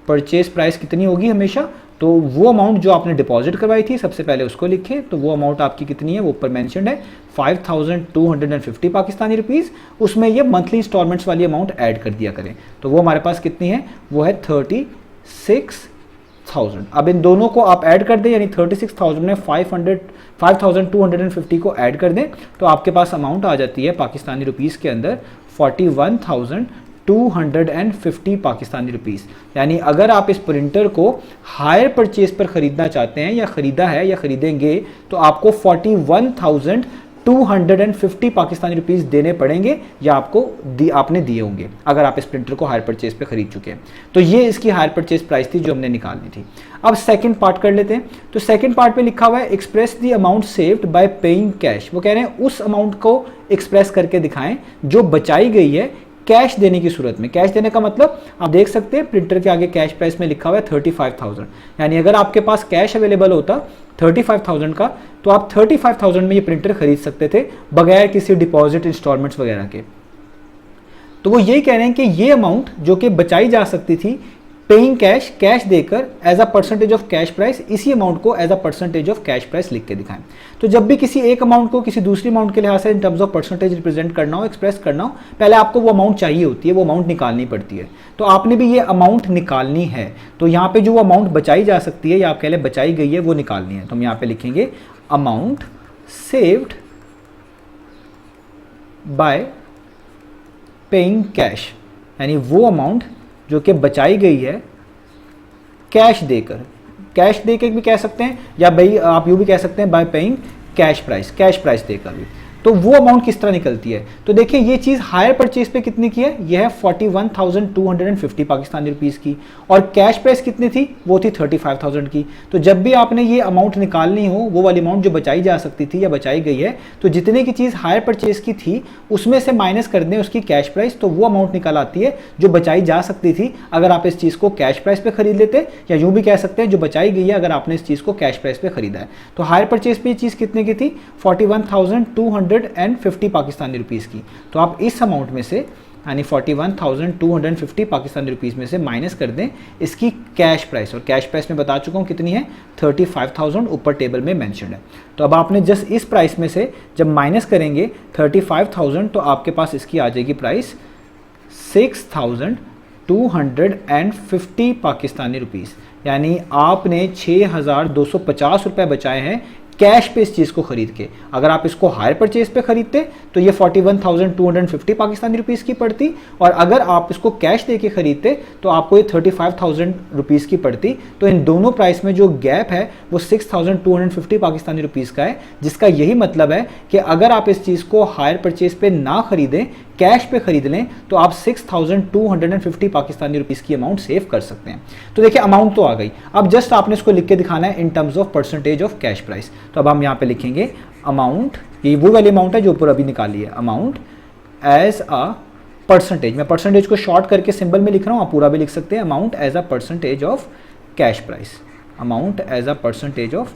Speaker 1: परचेज प्राइस कितनी होगी हमेशा। तो वो अमाउंट जो आपने डिपॉजिट करवाई थी सबसे पहले उसको लिखें, तो वो अमाउंट आपकी कितनी है वो ऊपर मेंशन्ड है 5250 पाकिस्तानी रुपीज़। उसमें ये मंथली इंस्टॉलमेंट्स वाली अमाउंट ऐड कर दिया करें तो वो हमारे पास कितनी है, वो है 36,000। अब इन दोनों को आप ऐड कर दें, यानी 36,000 में 5250 को ऐड कर दें तो आपके पास अमाउंट आ जाती है पाकिस्तानी रुपीज़ के अंदर 41,250 पाकिस्तानी रुपीज़। यानी अगर आप इस प्रिंटर को हायर परचेज पर ख़रीदना चाहते हैं या ख़रीदा है या ख़रीदेंगे तो आपको 41,250 पाकिस्तानी रुपीज़ देने पड़ेंगे या आपने दिए होंगे अगर आप इस प्रिंटर को हायर परचेज पे ख़रीद चुके हैं। तो ये इसकी हायर परचेज प्राइस थी जो हमने निकालनी थी। अब सेकंड पार्ट कर लेते हैं। तो सेकंड पार्ट पे लिखा हुआ है express the amount saved by paying cash. वो कह रहे हैं उस अमाउंट को एक्सप्रेस करके दिखाएं जो बचाई गई है कैश देने की सूरत में। कैश देने का मतलब आप देख सकते हैं प्रिंटर के आगे कैश प्राइस में लिखा हुआ है 35,000, यानी अगर आपके पास कैश अवेलेबल होता 35,000 का तो आप 35,000 में ये प्रिंटर खरीद सकते थे बगैर किसी डिपॉजिट इंस्टॉलमेंट्स वगैरह के। तो वो यही कह रहे हैं कि ये अमाउंट जो कि बचाई जा सकती थी पेइंग कैश, कैश देकर as a percentage of cash price, इसी अमाउंट को as a percentage of cash price लिख के दिखाएं। तो जब भी किसी एक अमाउंट को किसी दूसरी अमाउंट के लिहाज से इन टर्म्स ऑफ परसेंटेज रिप्रेजेंट करना हो, एक्सप्रेस करना हो, पहले आपको वो अमाउंट चाहिए होती है, वो अमाउंट निकालनी पड़ती है। तो आपने भी ये अमाउंट निकालनी है। तो यहाँ पे जो वो अमाउंट बचाई जा सकती है या आप कह लें बचाई गई है वो निकालनी है। तो हम यहाँ पे लिखेंगे amount saved by paying cash, यानी वो अमाउंट जो कि बचाई गई है कैश देकर। कैश देकर भी कह सकते हैं या भाई आप यूँ भी कह सकते हैं bye paying cash price, cash price देकर भी। तो वो अमाउंट किस तरह निकलती है, तो देखिए ये चीज़ हायर परचेज पे कितनी की है, ये है 41,250 पाकिस्तानी रुपीज़ की, और कैश प्राइस कितनी थी, वो थी 35,000 की। तो जब भी आपने ये अमाउंट निकालनी हो, वो वाली अमाउंट जो बचाई जा सकती थी या बचाई गई है, तो जितने की चीज़ हायर परचेज की थी उसमें से माइनस कर दें उसकी कैश प्राइस, तो वो अमाउंट निकल आती है जो बचाई जा सकती थी अगर आप इस चीज़ को कैश प्राइस पे खरीद लेते, या यूँ भी कह सकते हैं जो बचाई गई है अगर आपने इस चीज़ को कैश प्राइस पे खरीदा है। तो हायर परचेज पे ये चीज़ कितने की थी, 41,250 पाकिस्तानी रुपीज़ की। तो आप इस अमाउंट में से यानी 41,250 पाकिस्तानी रुपीज़ में से माइनस कर दें इसकी कैश प्राइस, और कैश प्राइस में बता चुका हूँ कितनी है 35,000, ऊपर टेबल में मेंशन है। तो अब आपने जस्ट इस प्राइस में से जब माइनस करेंगे 35,000 तो आपके पास इसकी आ जाएगी प्राइस 6,250 पाकिस्तानी रुपीज़, यानी आपने 6,250 रुपये बचाए हैं कैश पे इस चीज़ को खरीद के। अगर आप इसको हायर परचेज पे खरीदते तो ये 41,250 पाकिस्तानी रुपीज़ की पड़ती, और अगर आप इसको कैश दे के खरीदते तो आपको ये 35,000 रुपीज़ की पड़ती। तो इन दोनों प्राइस में जो गैप है वो 6,250 पाकिस्तानी रुपीज़ का है, जिसका यही मतलब है कि अगर आप इस चीज़ को हायर परचेज पे ना खरीदें, कैश पे खरीद लें तो आप 6,250 पाकिस्तानी रुपीस की अमाउंट सेव कर सकते हैं। तो देखिए अमाउंट तो आ गई, अब जस्ट आपने इसको लिख के दिखाना है इन terms of percentage of cash price. तो अब हम यहाँ पे लिखेंगे अमाउंट, ये वो वाली अमाउंट है जो ऊपर अभी निकाली है, अमाउंट एज अ परसेंटेज। मैं परसेंटेज को शॉर्ट करके सिंबल में लिख रहा हूँ, आप पूरा भी लिख सकते हैं, amount as a percentage of cash price, amount as a percentage of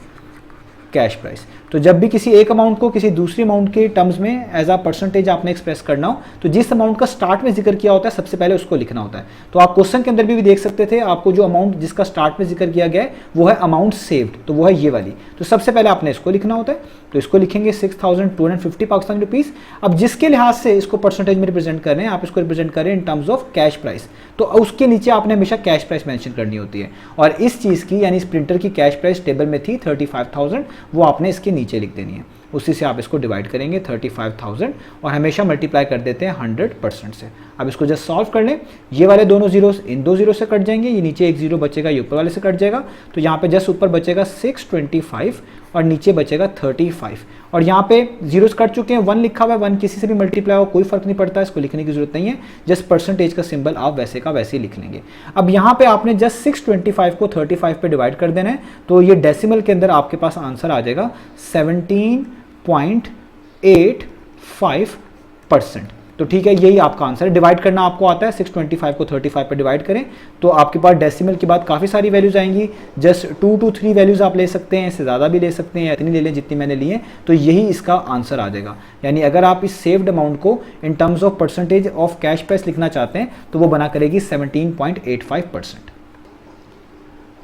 Speaker 1: cash price. तो जब भी किसी एक अमाउंट को किसी दूसरी अमाउंट के टर्म्स में एज अ परसेंटेज आपने एक्सप्रेस करना हो तो जिस अमाउंट का स्टार्ट में जिक्र किया होता है सबसे पहले उसको लिखना होता है। तो आप क्वेश्चन के अंदर भी देख सकते थे, आपको जो अमाउंट जिसका स्टार्ट में जिक्र किया गया है वो है अमाउंट सेव्ड, तो वो है ये वाली। तो सबसे पहले आपने इसको लिखना होता है, तो इसको लिखेंगे 6,250 पाकिस्तानी रुपीस। अब जिसके लिहाज से इसको परसेंटेज में रिप्रेजेंट कर रहे हैं, आप इसको रिप्रेजेंट करें इन टर्म्स ऑफ कैश प्राइस, तो उसके नीचे आपने हमेशा कैश प्राइस मेंशन करनी होती है। और इस चीज़ की यानी इस प्रिंटर की कैश प्राइस टेबल में थी 35,000, वो आपने इसके नीचे लिख देनी है। उसी से आप इसको डिवाइड करेंगे 35,000 और हमेशा मल्टीप्लाई कर देते हैं 100% से। अब इसको जस्ट सॉल्व कर लें, ये वाले दोनों जीरोस इन दो जीरो से कट जाएंगे, ये नीचे एक जीरो बचेगा, ये ऊपर वाले से कट जाएगा। तो यहाँ पे जस्ट ऊपर बचेगा 625 और नीचे बचेगा 35। और यहाँ पे जीरोस कट चुके हैं, 1 लिखा हुआ है, 1 किसी से भी मल्टीप्लाई हो कोई फर्क नहीं पड़ता, इसको लिखने की जरूरत नहीं है, जस्ट परसेंटेज का सिंबल आप वैसे का वैसे ही लिख लेंगे। अब यहाँ पे आपने जस्ट 625 को 35 पे डिवाइड कर देना है, तो ये डेसिमल के अंदर आपके पास आंसर आ जाएगा 17.85%। तो ठीक है, यही आपका आंसर है। डिवाइड करना आपको आता है, 625 को 35 पे डिवाइड करें तो आपके पास डेसिमल के बाद काफ़ी सारी वैल्यूज आएंगी, जस्ट 2 to 3 वैल्यूज आप ले सकते हैं, इससे ज़्यादा भी ले सकते हैं, या इतनी ले लें जितनी मैंने ली है, तो यही इसका आंसर आ जाएगा। यानी अगर आप इस सेव्ड अमाउंट को in terms of percentage of cash price लिखना चाहते हैं तो वो बना करेगी 17.85%।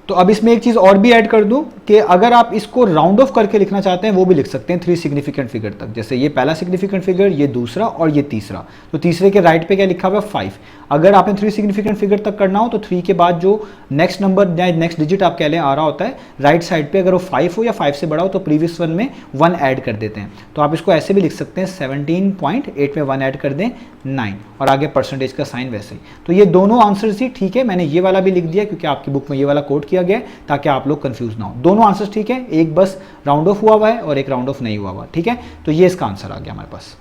Speaker 1: तो अब इसमें एक चीज़ और भी ऐड कर दूं कि अगर आप इसको राउंड ऑफ करके लिखना चाहते हैं वो भी लिख सकते हैं 3 सिग्निफिकेंट फिगर तक, जैसे ये पहला सिग्निफिकेंट फिगर, ये दूसरा और ये तीसरा। तो तीसरे के राइट पे क्या लिखा हुआ है 5। अगर आपने 3 सिग्निफिकेंट फिगर तक करना हो तो 3 के बाद जो नेक्स्ट नंबर या नेक्स्ट डिजिट आप कह लें आ रहा होता है राइट साइड पे, अगर वो 5 हो या 5 से बड़ा हो तो प्रीवियस वन में 1 ऐड कर देते हैं। तो आप इसको ऐसे भी लिख सकते हैं 17.8 में 1 ऐड कर दें 9 और आगे परसेंटेज का साइन वैसे ही। तो ये दोनों आंसर्स ही ठीक है, मैंने ये वाला भी लिख दिया क्योंकि आपकी बुक में ये वाला कोड किया गया है ताकि आप लोग कंफ्यूज ना हो। दोनों आंसर्स ठीक है, एक बस राउंड ऑफ हुआ हुआ है और एक राउंड ऑफ नहीं हुआ हुआ, ठीक है। तो ये इसका आंसर आ गया हमारे पास।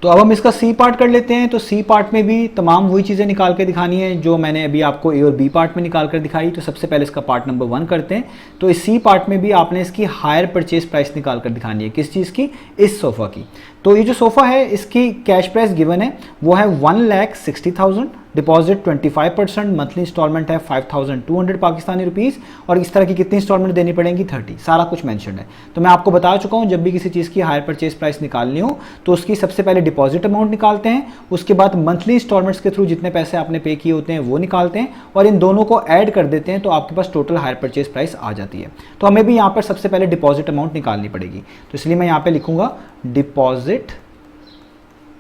Speaker 1: तो अब हम इसका सी पार्ट कर लेते हैं। तो सी पार्ट में भी तमाम वही चीज़ें निकाल के दिखानी है जो मैंने अभी आपको ए और बी पार्ट में निकाल कर दिखाई। तो सबसे पहले इसका पार्ट नंबर 1 करते हैं। तो इस सी पार्ट में भी आपने इसकी हायर परचेज प्राइस निकाल कर दिखानी है। किस चीज़ की? इस सोफ़ा की। तो ये जो सोफ़ा है इसकी कैश प्राइस गिवन है वो है 1,60,000, डिपॉजिट 25%, मंथली इंस्टॉलमेंट है 5,200 पाकिस्तानी रुपीज़ और इस तरह की कितनी इंस्टॉलमेंट देनी पड़ेंगी 30, सारा कुछ मेंशन है। तो मैं आपको बता चुका हूँ जब भी किसी चीज़ की हायर परचेज प्राइस निकालनी हो तो उसकी सबसे पहले डिपॉजिट अमाउंट निकालते हैं, उसके बाद मंथली इंस्टॉलमेंट्स के थ्रू जितने पैसे आपने पे किए होते हैं वो निकालते हैं और इन दोनों को ऐड कर देते हैं तो आपके पास टोटल हायर परचेज प्राइस आ जाती है। तो हमें भी यहाँ पर सबसे पहले डिपॉजिट अमाउंट निकालनी पड़ेगी। तो इसलिए मैं यहाँ पर लिखूंगा डिपॉजिट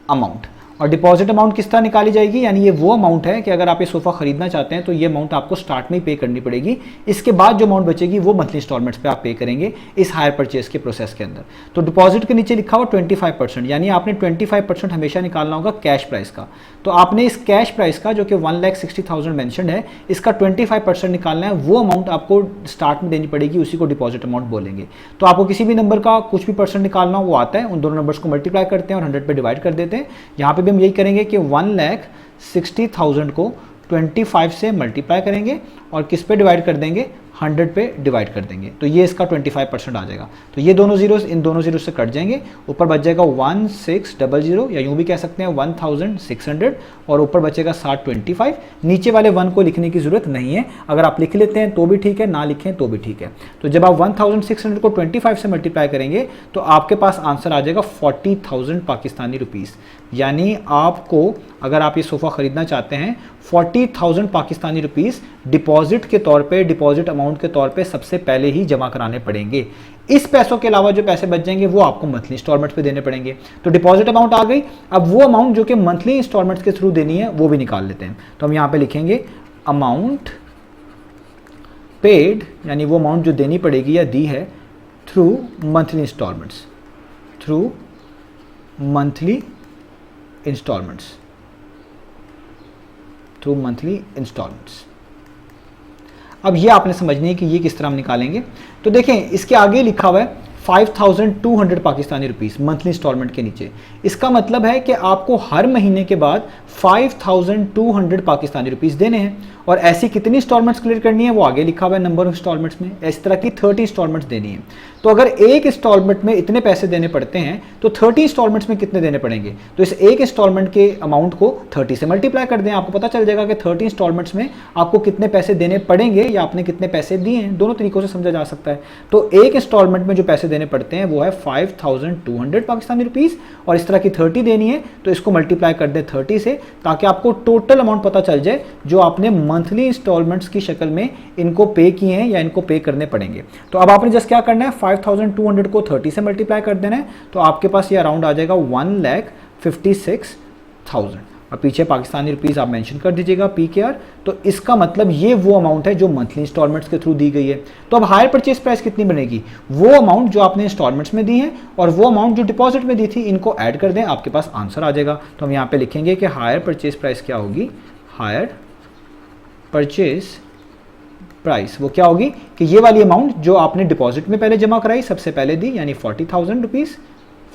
Speaker 1: अमाउंट। और डिपॉजिट अमाउंट किस तरह निकाली जाएगी, यानी ये वो अमाउंट है कि अगर आप ये सोफ़ा खरीदना चाहते हैं तो ये अमाउंट आपको स्टार्ट में ही पे करनी पड़ेगी, इसके बाद जो अमाउंट बचेगी वो मंथली इंस्टॉलमेंट्स पे आप पे करेंगे इस हायर परचेज के प्रोसेस के अंदर। तो डिपॉजिट के नीचे लिखा हुआ 25%, यानी आपने 25% हमेशा निकालना होगा कैश प्राइस का। तो आपने इस कैश प्राइस का जो कि 1,60,000 मैंशन है इसका 25% निकालना है, वो अमाउंट आपको स्टार्ट में देनी पड़ेगी, उसी को डिपॉजिट अमाउंट बोलेंगे। तो आपको किसी भी नंबर का कुछ भी परसेंट निकालना हो वो आता है, उन दोनों नंबर्स को मल्टीप्लाई करते हैं और 100 पे डिवाइड कर देते हैं। यहाँ पे भी हम यही करेंगे कि 1,60,000 को 25 से मल्टीप्लाई करेंगे और किस पे डिवाइड कर देंगे 100 पे डिवाइड कर देंगे, तो ये इसका 25% आ जाएगा। तो ये दोनों जीरोस इन दोनों जीरो से कट जाएंगे, ऊपर बच जाएगा 1,600 या यूं भी कह सकते हैं 1,600 और ऊपर बचेगा 725। नीचे वाले 1 को लिखने की जरूरत नहीं है, अगर आप लिख लेते हैं तो भी ठीक है, ना लिखें तो भी ठीक है। तो जब आप 1,600 को 25 से मल्टीप्लाई करेंगे तो आपके पास आंसर आ जाएगा 40,000 पाकिस्तानी रुपीज़। यानी आपको अगर आप ये सोफ़ा ख़रीदना चाहते हैं 40,000 पाकिस्तानी रुपीज़ डिपॉजिट के तौर पे, डिपॉजिट अमाउंट के तौर पे सबसे पहले ही जमा कराने पड़ेंगे। इस पैसों के अलावा जो पैसे बच जाएंगे वो आपको मंथली इंस्टॉलमेंट्स पे देने पड़ेंगे। तो डिपॉजिट अमाउंट आ गई, अब वो अमाउंट जो कि मंथली इंस्टॉलमेंट्स के थ्रू देनी है वो भी निकाल लेते हैं। तो हम यहाँ पे लिखेंगे अमाउंट पेड, यानी वो अमाउंट जो देनी पड़ेगी या दी है through monthly installments, through monthly installments, through monthly installments. अब ये आपने समझनी है कि ये किस तरह हम निकालेंगे। तो देखें इसके आगे लिखा हुआ है 5200 पाकिस्तानी रुपीस मंथली इंस्टॉलमेंट के नीचे। इसका मतलब है कि आपको हर महीने के बाद 5200 पाकिस्तानी रुपीस देने हैं। और ऐसी कितनी इंस्टॉलमेंट्स क्लियर करनी है वो आगे लिखा हुआ है नंबर ऑफ इंस्टॉलमेंट्स में। इस तरह की 30 इंस्टॉलमेंट्स देनी है। तो अगर एक इंस्टॉलमेंट में इतने पैसे देने पड़ते हैं तो 30 इंस्टॉलमेंट्स में कितने देने पड़ेंगे? तो इस एक इंस्टॉलमेंट के अमाउंट को 30 से मल्टीप्लाई कर दें, आपको पता चल जाएगा कि 30 इंस्टॉलमेंट्स में आपको कितने पैसे देने पड़ेंगे या आपने कितने पैसे दिए हैं। दोनों तरीकों से समझा जा सकता है। तो एक इंस्टॉलमेंट में जो पैसे देने पड़ते हैं वो है 5200 पाकिस्तानी रुपीस, और इस तरह की 30 देनी है तो इसको मल्टीप्लाई कर दें 30 से, ताकि आपको टोटल अमाउंट पता चल जाए जो आपने मंथली इंस्टॉलमेंट्स की शक्ल में इनको पे किए हैं या इनको पे करने पड़ेंगे। तो अब आपने जस्ट क्या करना है, 5200 को 30 से मल्टीप्लाई कर देना है, तो आपके पास ये अराउंड आ जाएगा 1,56,000, और पीछे पाकिस्तानी रुपीस आप मेंशन कर दीजिएगा PKR। तो इसका मतलब ये वो अमाउंट है जो मंथली इंस्टॉलमेंट्स के थ्रू दी गई है। तो अब हायर परचेज प्राइस कितनी बनेगी? वो अमाउंट जो आपने इंस्टॉलमेंट्स में दी है और वो अमाउंट जो डिपॉजिट में दी थी, इनको ऐड कर दें, आपके पास आंसर आ जाएगा। तो हम यहाँ पे लिखेंगे कि हायर परचेज प्राइस क्या होगी, हायर परचेज प्राइस वो क्या होगी कि ये वाली अमाउंट जो आपने डिपॉजिट में पहले जमा कराई, सबसे पहले दी, यानी 40,000 रुपीज़,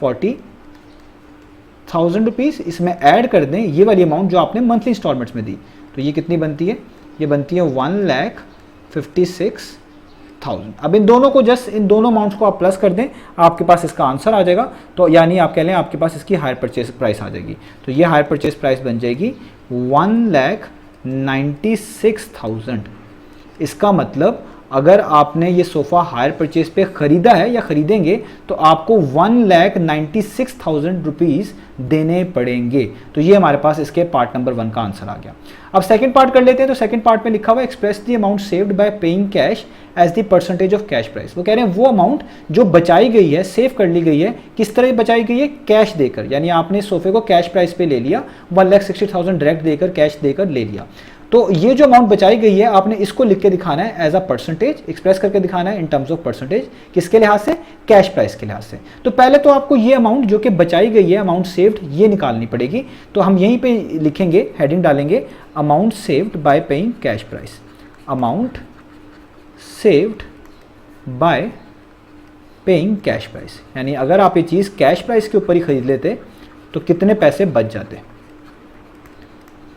Speaker 1: 40,000 रुपीज़, इसमें ऐड कर दें ये वाली अमाउंट जो आपने मंथली इंस्टॉलमेंट्स में दी। तो ये कितनी बनती है? ये बनती है 1,56,000। अब इन दोनों को जस्ट इन दोनों अमाउंट्स को आप प्लस कर दें, आपके पास इसका आंसर आ जाएगा। तो यानी आप कह लें आपके पास इसकी हायर परचेज प्राइस आ जाएगी। तो ये हायर परचेज प्राइस बन जाएगी 1,96,000। इसका मतलब अगर आपने ये सोफ़ा हायर परचेज पे ख़रीदा है या ख़रीदेंगे तो आपको 1,96,000 रुपीज़ देने पड़ेंगे। तो ये हमारे पास इसके पार्ट नंबर 1 का आंसर आ गया। अब सेकंड पार्ट कर लेते हैं। तो सेकंड पार्ट में लिखा हुआ है express the amount saved by paying cash as the percentage of cash price. वो कह रहे हैं वो अमाउंट जो बचाई गई है, सेव कर ली गई है, किस तरह बचाई गई है? कैश देकर, यानी आपने सोफे को कैश प्राइस पे ले लिया, 1,60,000 डायरेक्ट देकर, कैश देकर ले लिया। तो ये जो अमाउंट बचाई गई है आपने इसको लिख के दिखाना है एज अ परसेंटेज, एक्सप्रेस करके दिखाना है इन टर्म्स ऑफ परसेंटेज। किसके लिहाज से? कैश प्राइस के लिहाज से। तो पहले तो आपको ये अमाउंट जो कि बचाई गई है, अमाउंट सेव्ड, ये निकालनी पड़ेगी। तो हम यहीं पे लिखेंगे, हेडिंग डालेंगे amount saved by paying cash price, amount saved by paying cash price. यानी अगर आप ये चीज़ कैश प्राइस के ऊपर ही खरीद लेते तो कितने पैसे बच जाते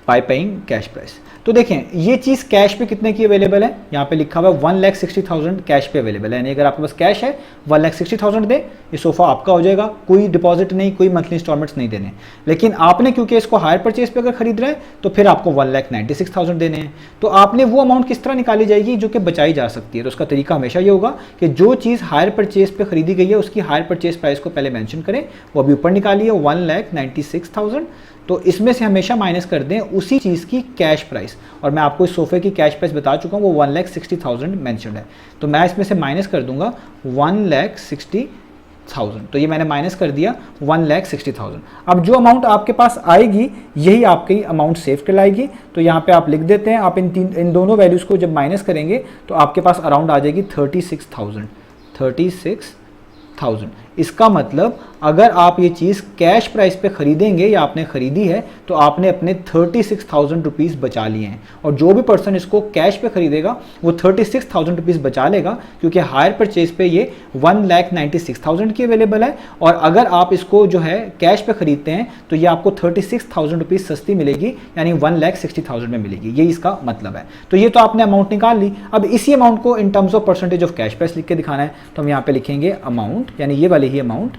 Speaker 1: बाय पेइंग कैश प्राइस। तो देखें ये चीज़ कैश पे कितने की अवेलेबल है, यहाँ पे लिखा हुआ है 1,60,000 कैश पे अवेलेबल है। यानी अगर आपके पास कैश है 1,60,000 दे, ये सोफ़ा आपका हो जाएगा, कोई डिपॉजिट नहीं, कोई मंथली इंस्टॉलमेंट्स नहीं देने। लेकिन आपने क्योंकि इसको हायर परचेज पे अगर खरीद रहे हैं तो फिर आपको 1,96,000 देने हैं। तो आपने वो अमाउंट किस तरह निकाली जाएगी जो कि बचाई जा सकती है? तो उसका तरीका हमेशा ये होगा कि जो चीज़ हायर परचेज पे खरीदी गई है उसकी हायर परचेज प्राइस को पहले मेंशन करें, वो अभी ऊपर निकालिए 1,96,000। तो इसमें से हमेशा माइनस कर दें उसी चीज़ की कैश प्राइस, और मैं आपको इस सोफे की कैश प्राइस बता चुका हूँ, वो 1,60,000 मेंशन है। तो मैं इसमें से माइनस कर दूंगा 1,60,000। तो ये मैंने माइनस कर दिया 1,60,000। अब जो अमाउंट आपके पास आएगी यही आपकी अमाउंट सेव कहलाएगी। तो यहाँ पे आप लिख देते हैं, आप इन दोनों वैल्यूज़ को जब माइनस करेंगे तो आपके पास अराउंड आ जाएगी 36,000। इसका मतलब अगर आप ये चीज़ कैश प्राइस पे खरीदेंगे या आपने खरीदी है तो आपने अपने 36,000 रुपीज़ बचा लिए हैं। और जो भी पर्सन इसको कैश पे खरीदेगा वो 36,000 रुपीज़ बचा लेगा, क्योंकि हायर परचेज पे ये 1,96,000 की अवेलेबल है। और अगर आप इसको जो है कैश पे खरीदते हैं तो ये आपको 36,000 रुपीज़ सस्ती मिलेगी, यानी 1,60,000 में मिलेगी। ये इसका मतलब है। तो ये तो आपने अमाउंट निकाल ली। अब इसी अमाउंट को in terms of percentage of cash price लिख के दिखाना है। तो हम यहाँ पे लिखेंगे अमाउंट, यानी ये वाली ही अमाउंट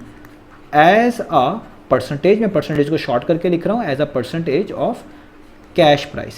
Speaker 1: एज अ परसेंटेज, मैं परसेंटेज को शॉर्ट करके लिख रहा हूँ, as a percentage of cash price,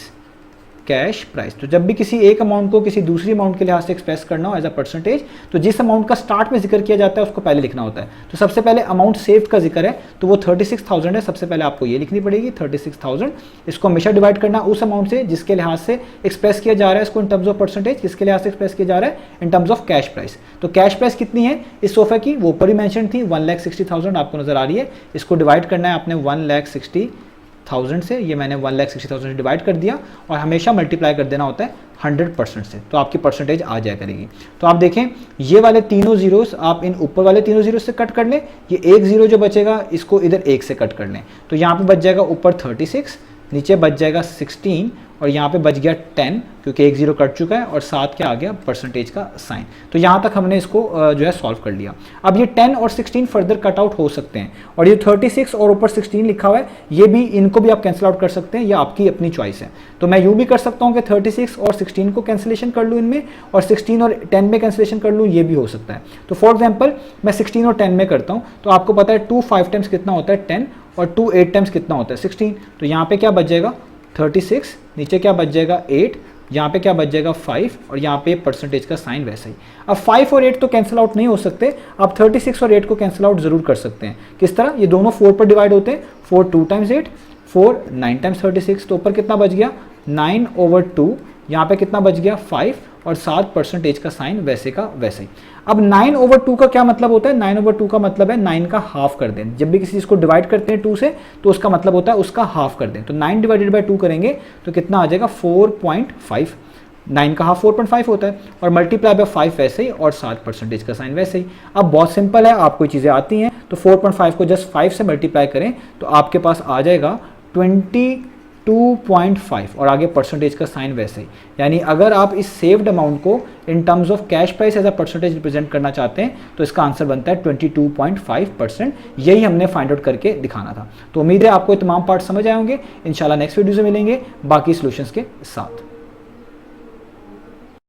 Speaker 1: cash price. तो जब भी किसी एक अमाउंट को किसी दूसरी अमाउंट के लिहाज से एक्सप्रेस करना हो एज अ परसेंटेज, तो जिस अमाउंट का स्टार्ट में जिक्र किया जाता है उसको पहले लिखना होता है। तो सबसे पहले अमाउंट सेव्ड का जिक्र है तो वो 36,000 है, सबसे पहले आपको ये लिखनी पड़ेगी 36,000। इसको हमेशा डिवाइड करना उस अमाउंट से जिसके लिहाज से एक्सप्रेस किया जा रहा है इसको इन टर्म्स ऑफ परसेंटेज, किसके लिहाज से एक्सप्रेस किया जा रहा है इन टर्म्स ऑफ कैश प्राइस। तो कैश प्राइस कितनी है इस सोफे की, वो ऊपर ही मेंशन थी 1,60,000 आपको नजर आ रही है। इसको डिवाइड करना है आपने 1,60,000 से, ये मैंने 1,60,000 से डिवाइड कर दिया, और हमेशा मल्टीप्लाई कर देना होता है 100% से, तो आपकी परसेंटेज आ जाया करेगी। तो आप देखें ये वाले तीनों जीरोस आप इन ऊपर वाले तीनों जीरो से कट कर लें, ये एक जीरो जो बचेगा इसको इधर एक से कट कर लें। तो यहाँ पे बच जाएगा ऊपर 36, नीचे बच जाएगा 16, और यहाँ पे बच गया 10 क्योंकि एक जीरो कट चुका है और साथ क्या आ गया परसेंटेज का साइन। तो यहाँ तक हमने इसको जो है सॉल्व कर लिया। अब ये 10 और 16 फर्दर कट आउट हो सकते हैं और ये 36 और ऊपर 16 लिखा हुआ है, ये भी इनको भी आप कैंसिल आउट कर सकते हैं, ये आपकी अपनी चॉइस है। तो मैं यूँ भी कर सकता हूँ कि 36 और 16 को कैंसिलेशन कर लूँ इनमें और 16 और 10 में कैंसिलेशन कर लूँ, ये भी हो सकता है। तो फॉर एग्जाम्पल मैं 16 और 10 में करता हूँ, तो आपको पता है 2 5 टाइम्स कितना होता है 10 और 2 8 टाइम्स कितना होता है 16। तो यहाँ पे क्या बच जाएगा 36, नीचे क्या बच जाएगा 8, यहाँ पे क्या बच जाएगा 5 और यहाँ पे परसेंटेज का साइन वैसा ही। अब 5 और 8 तो कैंसिल आउट नहीं हो सकते, आप 36 और 8 को कैंसिल आउट जरूर कर सकते हैं। किस तरह, ये दोनों 4 पर डिवाइड होते हैं, 4 2 टाइम्स 8, 4 9 टाइम्स 36, तो ऊपर कितना बच गया 9/2, यहाँ पे कितना बच गया 5 और 7 परसेंटेज का साइन वैसे का वैसे ही। अब 9/2 का क्या मतलब होता है, 9/2 का मतलब है 9 का हाफ कर दें। जब भी किसी चीज़ को डिवाइड करते हैं 2 से तो उसका मतलब होता है उसका हाफ कर दें। तो 9 डिवाइडेड बाई 2 करेंगे तो कितना आ जाएगा 4.5, 9 का हाफ 4.5 होता है और मल्टीप्लाई बाय 5 वैसे ही और 7 परसेंटेज का साइन वैसे ही। अब बहुत सिंपल है, आपको चीज़ें आती हैं, तो 4.5 को जस्ट 5 से मल्टीप्लाई करें तो आपके पास आ जाएगा 22.5 और आगे परसेंटेज का साइन वैसे ही। यानी अगर आप इस सेव्ड अमाउंट को in terms of cash price as a percentage represent करना चाहते हैं तो इसका आंसर बनता है 22.5%। यही हमने फाइंड आउट करके दिखाना था। तो उम्मीद है आपको तमाम पार्ट समझ आए होंगे। इंशाल्लाह नेक्स्ट वीडियो से मिलेंगे बाकी सॉल्यूशंस के साथ।